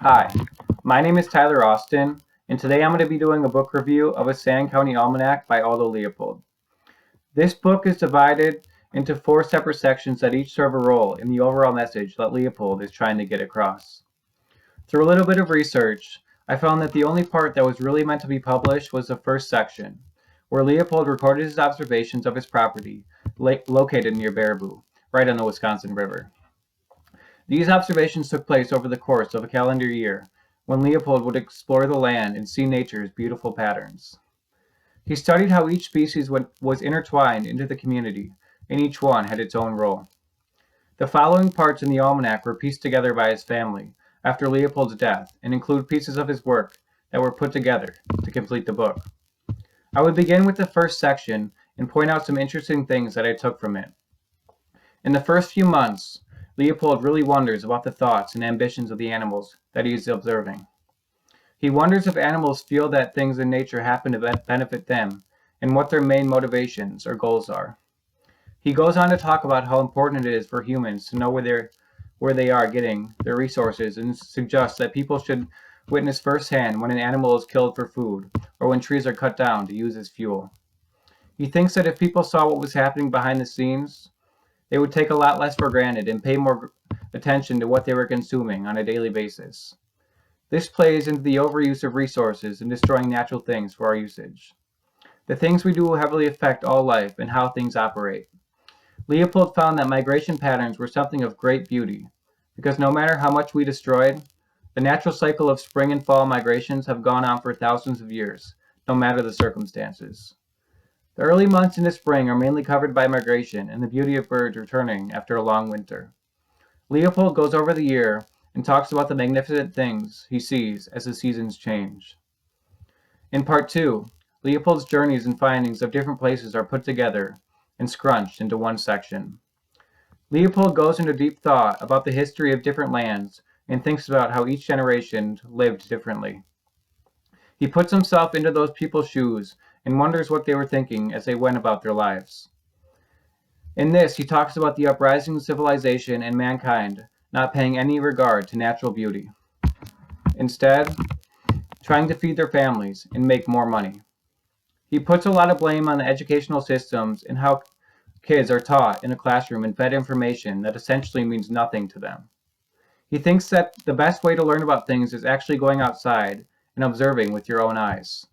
Hi, my name is Tyler Austin, and today I'm going to be doing a book review of a San County Almanac by Aldo Leopold. This book is divided into four separate sections that each serve a role in the overall message that Leopold is trying to get across. Through a little bit of research, I found that the only part that was really meant to be published was the first section, where Leopold recorded his observations of his property, located near Baraboo, right on the Wisconsin River. These observations took place over the course of a calendar year, when Leopold would explore the land and see nature's beautiful patterns. He studied how each species was intertwined into the community, and each one had its own role. The following parts in the almanac were pieced together by his family after Leopold's death and include pieces of his work that were put together to complete the book. I would begin with the first section and point out some interesting things that I took from it. In the first few months, Leopold really wonders about the thoughts and ambitions of the animals that he is observing. He wonders if animals feel that things in nature happen to benefit them and what their main motivations or goals are. He goes on to talk about how important it is for humans to know where they are getting their resources and suggests that people should witness firsthand when an animal is killed for food or when trees are cut down to use as fuel. He thinks that if people saw what was happening behind the scenes, they would take a lot less for granted and pay more attention to what they were consuming on a daily basis. This plays into the overuse of resources and destroying natural things for our usage. The things we do will heavily affect all life and how things operate. Leopold found that migration patterns were something of great beauty, because no matter how much we destroyed, the natural cycle of spring and fall migrations have gone on for thousands of years, no matter the circumstances. The early months in the spring are mainly covered by migration and the beauty of birds returning after a long winter. Leopold goes over the year and talks about the magnificent things he sees as the seasons change. In part 2, Leopold's journeys and findings of different places are put together and scrunched into one section. Leopold goes into deep thought about the history of different lands and thinks about how each generation lived differently. He puts himself into those people's shoes and wonders what they were thinking as they went about their lives. In this, he talks about the uprising of civilization and mankind not paying any regard to natural beauty. Instead, trying to feed their families and make more money. He puts a lot of blame on the educational systems and how kids are taught in a classroom and fed information that essentially means nothing to them. He thinks that the best way to learn about things is actually going outside and observing with your own eyes.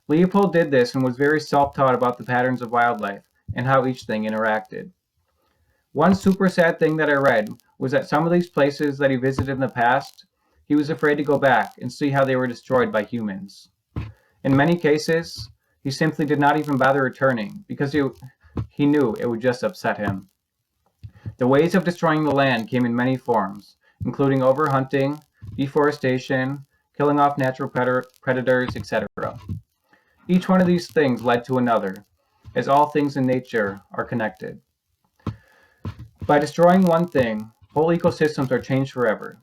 Leopold did this and was very self-taught about the patterns of wildlife and how each thing interacted. One super sad thing that I read was that some of these places that he visited in the past, he was afraid to go back and see how they were destroyed by humans. In many cases, he simply did not even bother returning because he knew it would just upset him. The ways of destroying the land came in many forms, including overhunting, deforestation, killing off natural predators, etc. Each one of these things led to another, as all things in nature are connected. By destroying one thing, whole ecosystems are changed forever.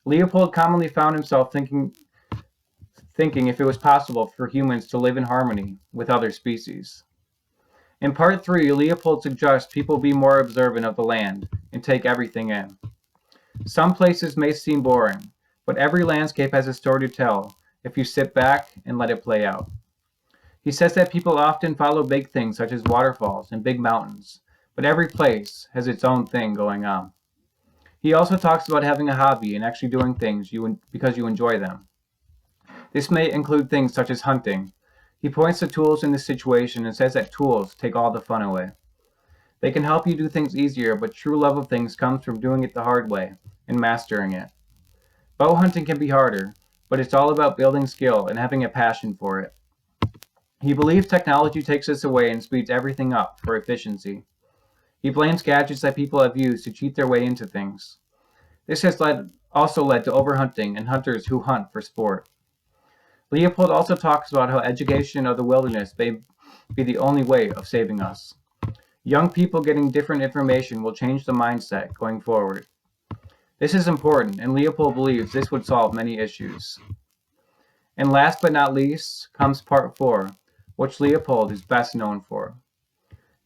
Leopold commonly found himself thinking if it was possible for humans to live in harmony with other species. In part 3, Leopold suggests people be more observant of the land and take everything in. Some places may seem boring, but every landscape has a story to tell if you sit back and let it play out. He says that people often follow big things such as waterfalls and big mountains, but every place has its own thing going on. He also talks about having a hobby and actually doing things because you enjoy them. This may include things such as hunting. He points to tools in this situation and says that tools take all the fun away. They can help you do things easier, but true love of things comes from doing it the hard way and mastering it. Bow hunting can be harder, but it's all about building skill and having a passion for it. He believes technology takes this away and speeds everything up for efficiency. He blames gadgets that people have used to cheat their way into things. This has also led to overhunting and hunters who hunt for sport. Leopold also talks about how education of the wilderness may be the only way of saving us. Young people getting different information will change the mindset going forward. This is important, and Leopold believes this would solve many issues. And last but not least comes part 4, which Leopold is best known for.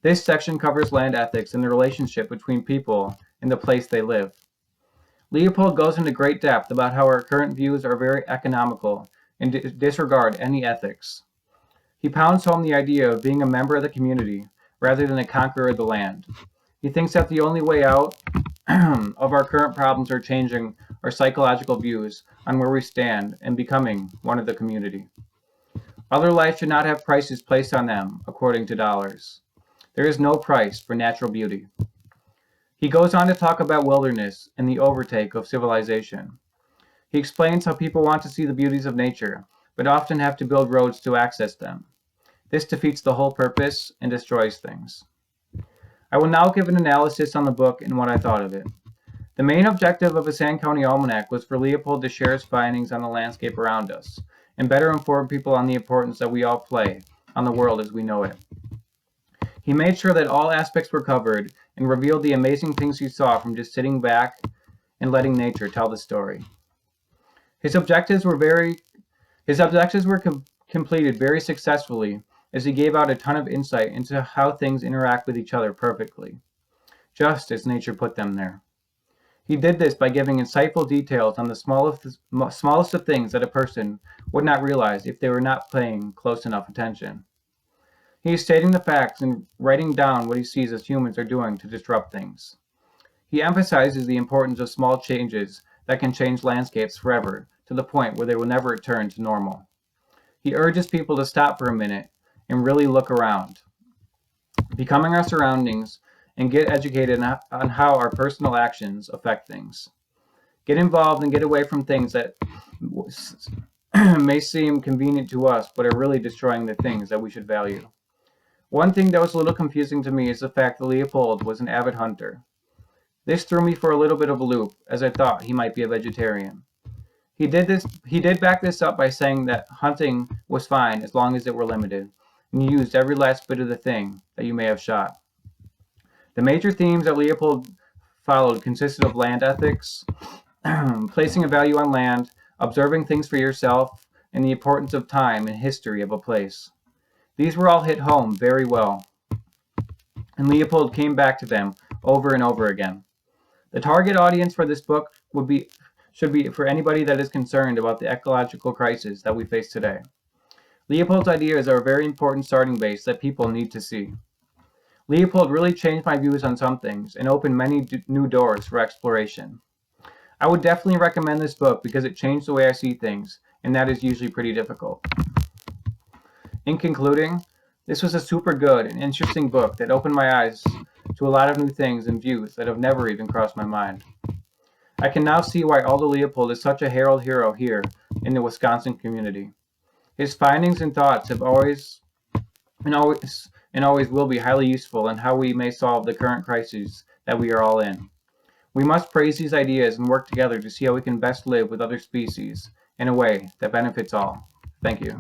This section covers land ethics and the relationship between people and the place they live. Leopold goes into great depth about how our current views are very economical and disregard any ethics. He pounds home the idea of being a member of the community rather than a conqueror of the land. He thinks that the only way out of our current problems are changing our psychological views on where we stand and becoming one of the community. Other life should not have prices placed on them according to dollars. There is no price for natural beauty. He goes on to talk about wilderness and the overtake of civilization. He explains how people want to see the beauties of nature, but often have to build roads to access them. This defeats the whole purpose and destroys things. I will now give an analysis on the book and what I thought of it. The main objective of a Sand County Almanac was for Leopold to share his findings on the landscape around us, and better inform people on the importance that we all play on the world as we know it. He made sure that all aspects were covered and revealed the amazing things he saw from just sitting back and letting nature tell the story. His objectives were completed very successfully, as he gave out a ton of insight into how things interact with each other perfectly, just as nature put them there. He did this by giving insightful details on the smallest of things that a person would not realize if they were not paying close enough attention. He is stating the facts and writing down what he sees as humans are doing to disrupt things. He emphasizes the importance of small changes that can change landscapes forever to the point where they will never return to normal. He urges people to stop for a minute and really look around, becoming our surroundings, and get educated on how our personal actions affect things. Get involved and get away from things that may seem convenient to us but are really destroying the things that we should value. One thing that was a little confusing to me is the fact that Leopold was an avid hunter. This threw me for a little bit of a loop, as I thought he might be a vegetarian. He did back this up by saying that hunting was fine as long as it were limited, and you used every last bit of the thing that you may have shot. The major themes that Leopold followed consisted of land ethics, placing a value on land, observing things for yourself, and the importance of time and history of a place. These were all hit home very well, and Leopold came back to them over and over again. The target audience for this book should be for anybody that is concerned about the ecological crisis that we face today. Leopold's ideas are a very important starting base that people need to see. Leopold really changed my views on some things and opened many new doors for exploration. I would definitely recommend this book because it changed the way I see things, and that is usually pretty difficult. In concluding, this was a super good and interesting book that opened my eyes to a lot of new things and views that have never even crossed my mind. I can now see why Aldo Leopold is such a herald hero here in the Wisconsin community. His findings and thoughts have always will be highly useful in how we may solve the current crises that we are all in. We must praise these ideas and work together to see how we can best live with other species in a way that benefits all. Thank you.